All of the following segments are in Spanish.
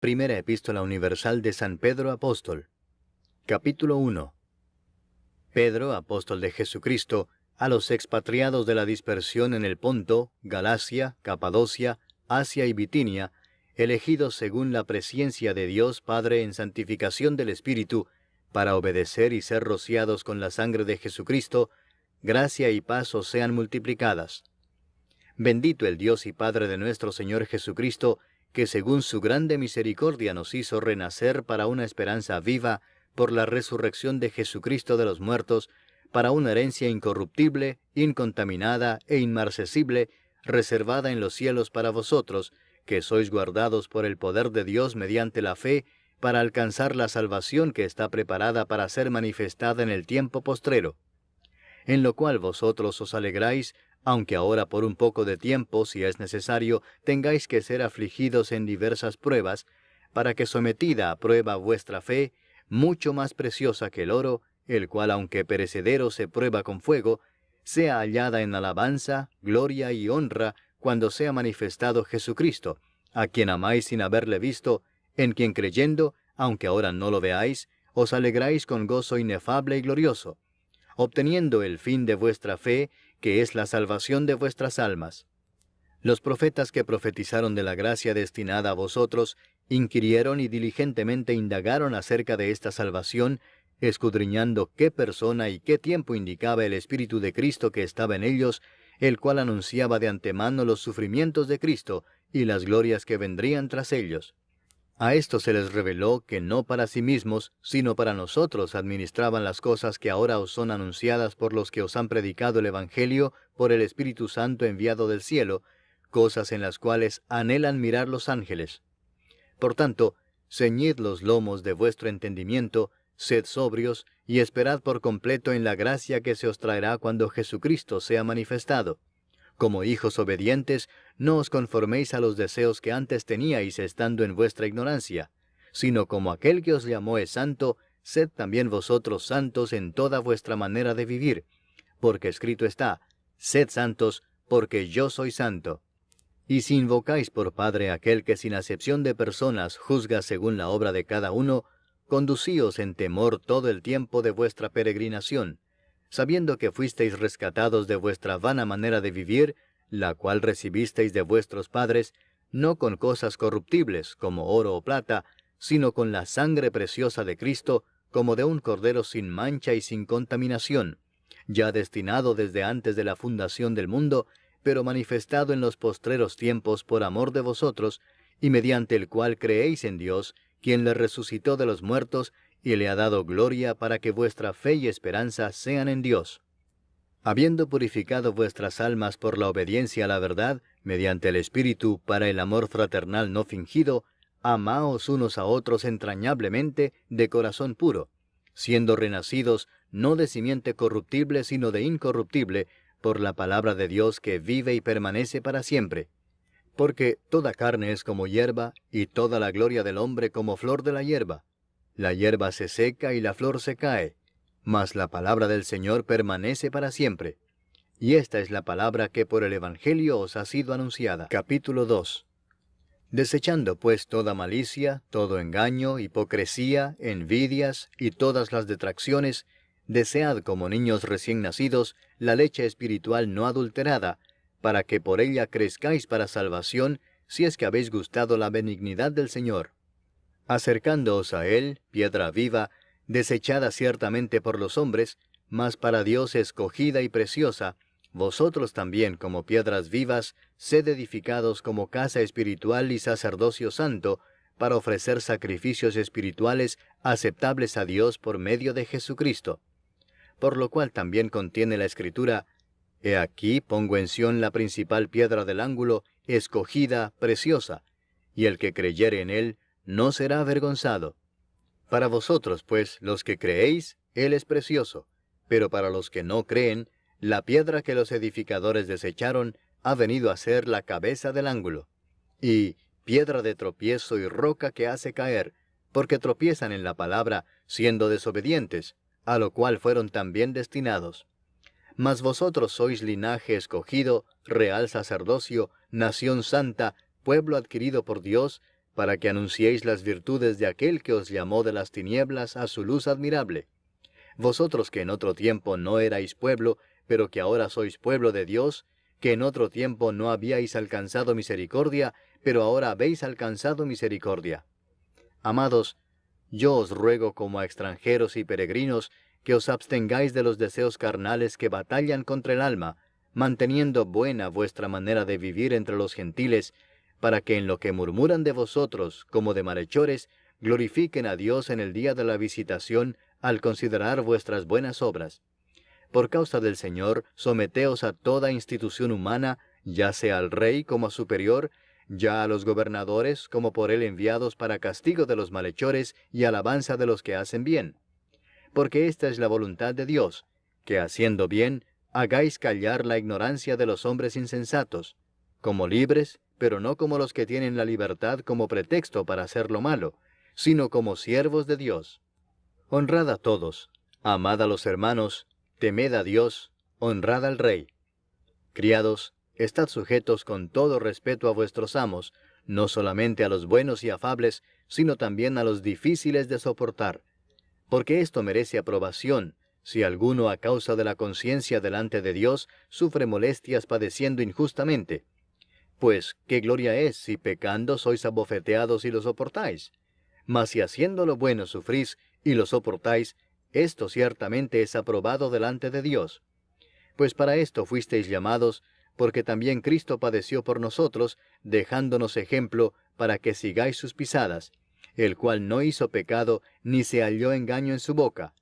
Primera Epístola Universal de San Pedro Apóstol. Capítulo 1. Pedro, apóstol de Jesucristo, a los expatriados de la dispersión en el Ponto, Galacia, Capadocia, Asia y Bitinia, elegidos según la presciencia de Dios Padre en santificación del Espíritu, para obedecer y ser rociados con la sangre de Jesucristo, gracia y paz os sean multiplicadas. Bendito el Dios y Padre de nuestro Señor Jesucristo, que según su grande misericordia nos hizo renacer para una esperanza viva por la resurrección de Jesucristo de los muertos, para una herencia incorruptible, incontaminada e inmarcesible, reservada en los cielos para vosotros, que sois guardados por el poder de Dios mediante la fe, para alcanzar la salvación que está preparada para ser manifestada en el tiempo postrero. En lo cual vosotros os alegráis, aunque ahora por un poco de tiempo, si es necesario, tengáis que ser afligidos en diversas pruebas, para que sometida a prueba vuestra fe, mucho más preciosa que el oro, el cual aunque perecedero se prueba con fuego, sea hallada en alabanza, gloria y honra, cuando sea manifestado Jesucristo, a quien amáis sin haberle visto, en quien creyendo, aunque ahora no lo veáis, os alegráis con gozo inefable y glorioso, obteniendo el fin de vuestra fe, que es la salvación de vuestras almas. Los profetas que profetizaron de la gracia destinada a vosotros, inquirieron y diligentemente indagaron acerca de esta salvación, escudriñando qué persona y qué tiempo indicaba el Espíritu de Cristo que estaba en ellos, el cual anunciaba de antemano los sufrimientos de Cristo y las glorias que vendrían tras ellos. A esto se les reveló que no para sí mismos, sino para nosotros administraban las cosas que ahora os son anunciadas por los que os han predicado el Evangelio por el Espíritu Santo enviado del cielo, cosas en las cuales anhelan mirar los ángeles. Por tanto, ceñid los lomos de vuestro entendimiento, sed sobrios, y esperad por completo en la gracia que se os traerá cuando Jesucristo sea manifestado. Como hijos obedientes, no os conforméis a los deseos que antes teníais estando en vuestra ignorancia, sino como aquel que os llamó es santo, sed también vosotros santos en toda vuestra manera de vivir, porque escrito está, sed santos, porque yo soy santo. Y si invocáis por Padre aquel que sin acepción de personas juzga según la obra de cada uno, conducíos en temor todo el tiempo de vuestra peregrinación, sabiendo que fuisteis rescatados de vuestra vana manera de vivir, la cual recibisteis de vuestros padres, no con cosas corruptibles, como oro o plata, sino con la sangre preciosa de Cristo, como de un cordero sin mancha y sin contaminación, ya destinado desde antes de la fundación del mundo, pero manifestado en los postreros tiempos por amor de vosotros, y mediante el cual creéis en Dios, quien le resucitó de los muertos, y le ha dado gloria para que vuestra fe y esperanza sean en Dios. Habiendo purificado vuestras almas por la obediencia a la verdad, mediante el Espíritu para el amor fraternal no fingido, amaos unos a otros entrañablemente de corazón puro, siendo renacidos no de simiente corruptible sino de incorruptible, por la palabra de Dios que vive y permanece para siempre. Porque toda carne es como hierba, y toda la gloria del hombre como flor de la hierba. La hierba se seca y la flor se cae, mas la palabra del Señor permanece para siempre. Y esta es la palabra que por el Evangelio os ha sido anunciada. Capítulo 2. Desechando pues toda malicia, todo engaño, hipocresía, envidias y todas las detracciones, desead como niños recién nacidos la leche espiritual no adulterada, para que por ella crezcáis para salvación, si es que habéis gustado la benignidad del Señor. Acercándoos a Él, piedra viva, desechada ciertamente por los hombres, mas para Dios escogida y preciosa, vosotros también como piedras vivas, sed edificados como casa espiritual y sacerdocio santo, para ofrecer sacrificios espirituales aceptables a Dios por medio de Jesucristo. Por lo cual también contiene la Escritura, He aquí pongo en Sión la principal piedra del ángulo, escogida, preciosa, y el que creyere en Él, no será avergonzado. Para vosotros, pues, los que creéis, Él es precioso, pero para los que no creen, la piedra que los edificadores desecharon ha venido a ser la cabeza del ángulo, y piedra de tropiezo y roca que hace caer, porque tropiezan en la palabra, siendo desobedientes, a lo cual fueron también destinados. Mas vosotros sois linaje escogido, real sacerdocio, nación santa, pueblo adquirido por Dios, para que anunciéis las virtudes de aquel que os llamó de las tinieblas a su luz admirable. Vosotros que en otro tiempo no erais pueblo, pero que ahora sois pueblo de Dios, que en otro tiempo no habíais alcanzado misericordia, pero ahora habéis alcanzado misericordia. Amados, yo os ruego como a extranjeros y peregrinos, que os abstengáis de los deseos carnales que batallan contra el alma, manteniendo buena vuestra manera de vivir entre los gentiles, para que en lo que murmuran de vosotros, como de malhechores, glorifiquen a Dios en el día de la visitación, al considerar vuestras buenas obras. Por causa del Señor, someteos a toda institución humana, ya sea al rey como a superior, ya a los gobernadores como por él enviados para castigo de los malhechores y alabanza de los que hacen bien. Porque esta es la voluntad de Dios, que haciendo bien, hagáis callar la ignorancia de los hombres insensatos, como libres, pero no como los que tienen la libertad como pretexto para hacer lo malo, sino como siervos de Dios. Honrad a todos, amad a los hermanos, temed a Dios, honrad al Rey. Criados, estad sujetos con todo respeto a vuestros amos, no solamente a los buenos y afables, sino también a los difíciles de soportar. Porque esto merece aprobación, si alguno a causa de la conciencia delante de Dios sufre molestias padeciendo injustamente. Pues, ¿qué gloria es si pecando sois abofeteados y lo soportáis? Mas si haciendo lo bueno sufrís y lo soportáis, esto ciertamente es aprobado delante de Dios. Pues para esto fuisteis llamados, porque también Cristo padeció por nosotros, dejándonos ejemplo para que sigáis sus pisadas, el cual no hizo pecado, ni se halló engaño en su boca,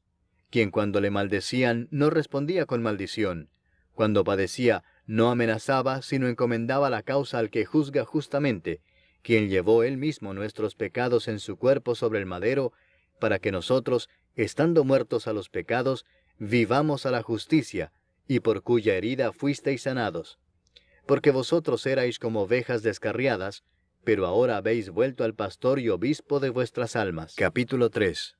quien cuando le maldecían no respondía con maldición, cuando padecía no amenazaba, sino encomendaba la causa al que juzga justamente, quien llevó él mismo nuestros pecados en su cuerpo sobre el madero, para que nosotros, estando muertos a los pecados, vivamos a la justicia, y por cuya herida fuisteis sanados. Porque vosotros erais como ovejas descarriadas, pero ahora habéis vuelto al pastor y obispo de vuestras almas. Capítulo 3.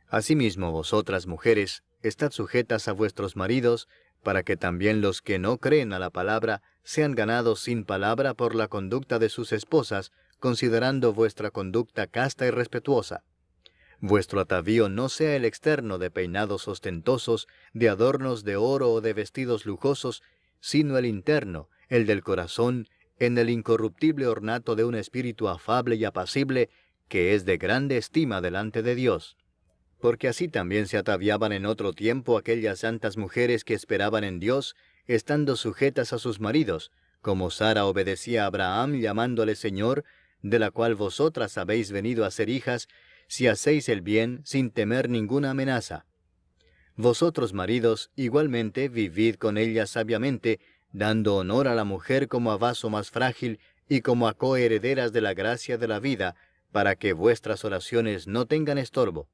Asimismo vosotras mujeres, estad sujetas a vuestros maridos, para que también los que no creen a la palabra sean ganados sin palabra por la conducta de sus esposas, considerando vuestra conducta casta y respetuosa. Vuestro atavío no sea el externo de peinados ostentosos, de adornos de oro o de vestidos lujosos, sino el interno, el del corazón, en el incorruptible ornato de un espíritu afable y apacible, que es de grande estima delante de Dios. Porque así también se ataviaban en otro tiempo aquellas santas mujeres que esperaban en Dios, estando sujetas a sus maridos, como Sara obedecía a Abraham llamándole Señor, de la cual vosotras habéis venido a ser hijas, si hacéis el bien sin temer ninguna amenaza. Vosotros, maridos, igualmente vivid con ellas sabiamente, dando honor a la mujer como a vaso más frágil y como a coherederas de la gracia de la vida, para que vuestras oraciones no tengan estorbo.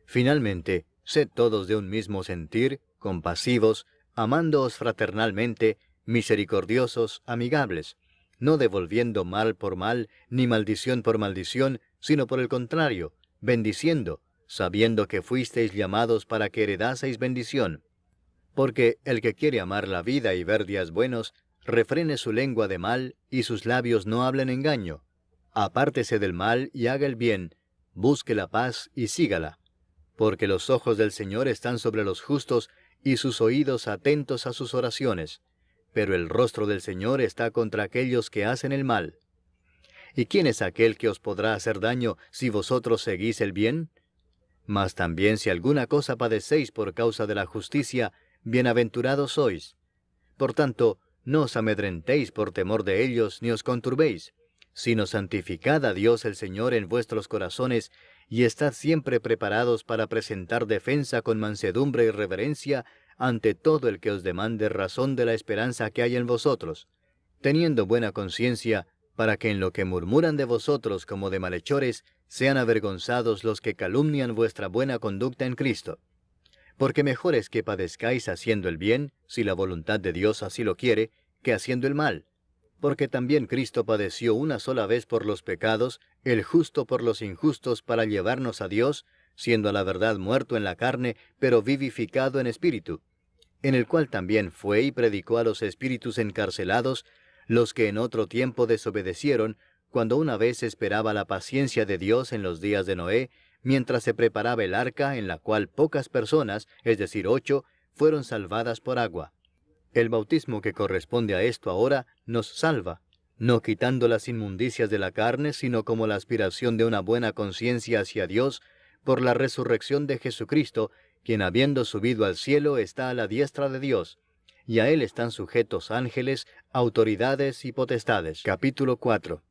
Finalmente, sed todos de un mismo sentir, compasivos, amándoos fraternalmente, misericordiosos, amigables, no devolviendo mal por mal, ni maldición por maldición, sino por el contrario, bendiciendo, sabiendo que fuisteis llamados para que heredaseis bendición. Porque el que quiere amar la vida y ver días buenos, refrene su lengua de mal, y sus labios no hablen engaño. Apártese del mal y haga el bien, busque la paz y sígala. Porque los ojos del Señor están sobre los justos, y sus oídos atentos a sus oraciones. Pero el rostro del Señor está contra aquellos que hacen el mal. ¿Y quién es aquel que os podrá hacer daño si vosotros seguís el bien? Mas también si alguna cosa padecéis por causa de la justicia, bienaventurados sois. Por tanto, no os amedrentéis por temor de ellos, ni os conturbéis, sino santificad a Dios el Señor en vuestros corazones, y estad siempre preparados para presentar defensa con mansedumbre y reverencia ante todo el que os demande razón de la esperanza que hay en vosotros, teniendo buena conciencia, para que en lo que murmuran de vosotros como de malhechores, sean avergonzados los que calumnian vuestra buena conducta en Cristo. Porque mejor es que padezcáis haciendo el bien, si la voluntad de Dios así lo quiere, que haciendo el mal. Porque también Cristo padeció una sola vez por los pecados, el justo por los injustos, para llevarnos a Dios, siendo a la verdad muerto en la carne, pero vivificado en espíritu, en el cual también fue y predicó a los espíritus encarcelados, los que en otro tiempo desobedecieron, cuando una vez esperaba la paciencia de Dios en los días de Noé, mientras se preparaba el arca en la cual pocas personas, es decir, 8, fueron salvadas por agua. El bautismo que corresponde a esto ahora nos salva, no quitando las inmundicias de la carne, sino como la aspiración de una buena conciencia hacia Dios por la resurrección de Jesucristo, quien habiendo subido al cielo está a la diestra de Dios, y a él están sujetos ángeles, autoridades y potestades. Capítulo 4.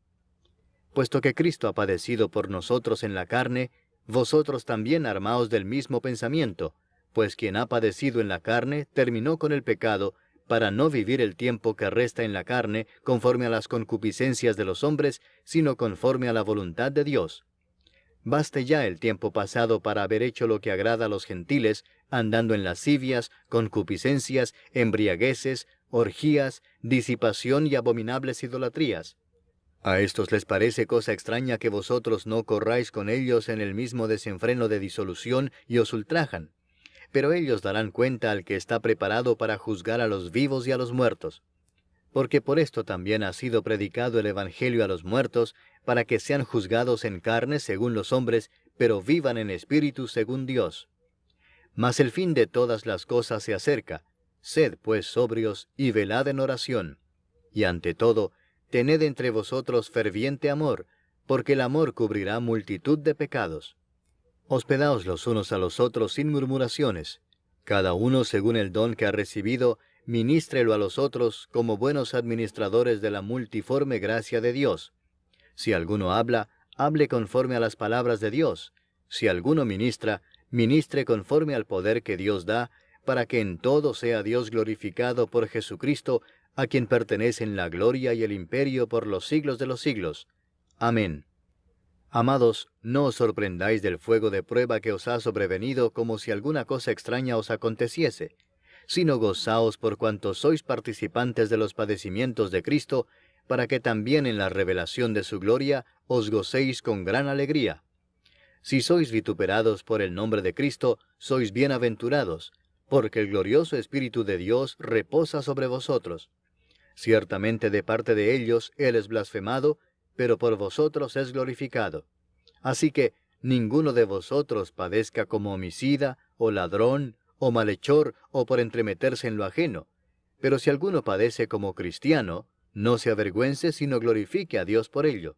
Puesto que Cristo ha padecido por nosotros en la carne, vosotros también armaos del mismo pensamiento, pues quien ha padecido en la carne terminó con el pecado, para no vivir el tiempo que resta en la carne conforme a las concupiscencias de los hombres, sino conforme a la voluntad de Dios. Baste ya el tiempo pasado para haber hecho lo que agrada a los gentiles, andando en lascivias, concupiscencias, embriagueces, orgías, disipación y abominables idolatrías. A estos les parece cosa extraña que vosotros no corráis con ellos en el mismo desenfreno de disolución y os ultrajan. Pero ellos darán cuenta al que está preparado para juzgar a los vivos y a los muertos. Porque por esto también ha sido predicado el Evangelio a los muertos, para que sean juzgados en carne según los hombres, pero vivan en espíritu según Dios. Mas el fin de todas las cosas se acerca. Sed pues sobrios y velad en oración. Y ante todo, tened entre vosotros ferviente amor, porque el amor cubrirá multitud de pecados. Hospedaos los unos a los otros sin murmuraciones. Cada uno según el don que ha recibido, ministrelo a los otros como buenos administradores de la multiforme gracia de Dios. Si alguno habla, hable conforme a las palabras de Dios. Si alguno ministra, ministre conforme al poder que Dios da, para que en todo sea Dios glorificado por Jesucristo, a quien pertenecen la gloria y el imperio por los siglos de los siglos. Amén. Amados, no os sorprendáis del fuego de prueba que os ha sobrevenido como si alguna cosa extraña os aconteciese, sino gozaos por cuanto sois participantes de los padecimientos de Cristo, para que también en la revelación de su gloria os gocéis con gran alegría. Si sois vituperados por el nombre de Cristo, sois bienaventurados, porque el glorioso Espíritu de Dios reposa sobre vosotros. Ciertamente de parte de ellos Él es blasfemado, pero por vosotros es glorificado. Así que ninguno de vosotros padezca como homicida, o ladrón, o malhechor, o por entremeterse en lo ajeno. Pero si alguno padece como cristiano, no se avergüence, sino glorifique a Dios por ello.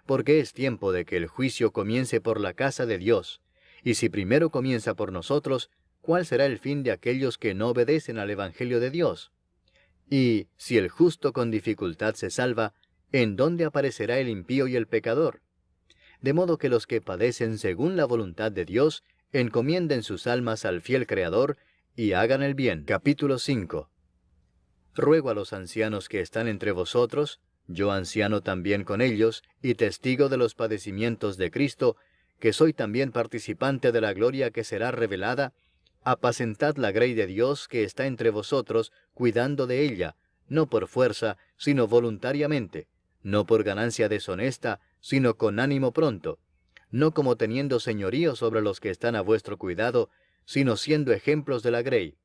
Porque es tiempo de que el juicio comience por la casa de Dios. Y si primero comienza por nosotros, ¿cuál será el fin de aquellos que no obedecen al Evangelio de Dios? Y si el justo con dificultad se salva, ¿en dónde aparecerá el impío y el pecador? De modo que los que padecen según la voluntad de Dios, encomienden sus almas al fiel Creador, y hagan el bien. Capítulo 5. Ruego a los ancianos que están entre vosotros, yo anciano también con ellos, y testigo de los padecimientos de Cristo, que soy también participante de la gloria que será revelada, apacentad la grey de Dios que está entre vosotros, cuidando de ella, no por fuerza, sino voluntariamente, no por ganancia deshonesta, sino con ánimo pronto, no como teniendo señorío sobre los que están a vuestro cuidado, sino siendo ejemplos de la grey.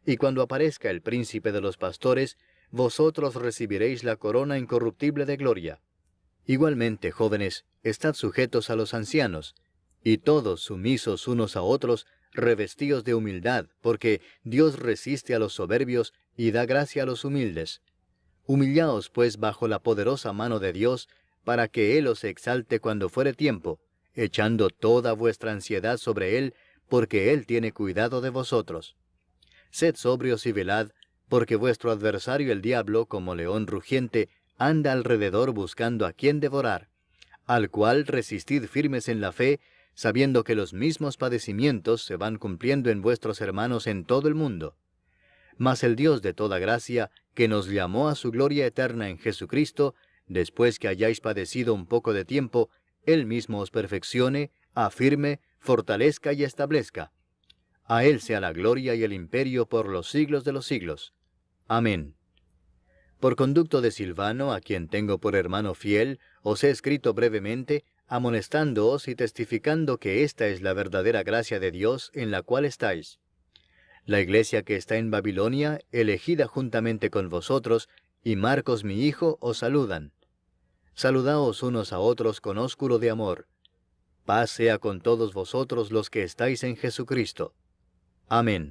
Y cuando aparezca el príncipe de los pastores, vosotros recibiréis la corona incorruptible de gloria. Igualmente, jóvenes, estad sujetos a los ancianos, y todos sumisos unos a otros, revestidos de humildad, porque Dios resiste a los soberbios y da gracia a los humildes. Humillaos pues bajo la poderosa mano de Dios, para que Él os exalte cuando fuere tiempo, echando toda vuestra ansiedad sobre Él, porque Él tiene cuidado de vosotros. Sed sobrios y velad, porque vuestro adversario el diablo, como león rugiente, anda alrededor buscando a quien devorar, al cual resistid firmes en la fe, sabiendo que los mismos padecimientos se van cumpliendo en vuestros hermanos en todo el mundo. Mas el Dios de toda gracia, que nos llamó a su gloria eterna en Jesucristo, después que hayáis padecido un poco de tiempo, Él mismo os perfeccione, afirme, fortalezca y establezca. A Él sea la gloria y el imperio por los siglos de los siglos. Amén. Por conducto de Silvano, a quien tengo por hermano fiel, os he escrito brevemente, amonestándoos y testificando que esta es la verdadera gracia de Dios en la cual estáis. La iglesia que está en Babilonia, elegida juntamente con vosotros, y Marcos mi hijo, os saludan. Saludaos unos a otros con ósculo de amor. Paz sea con todos vosotros los que estáis en Jesucristo. Amén.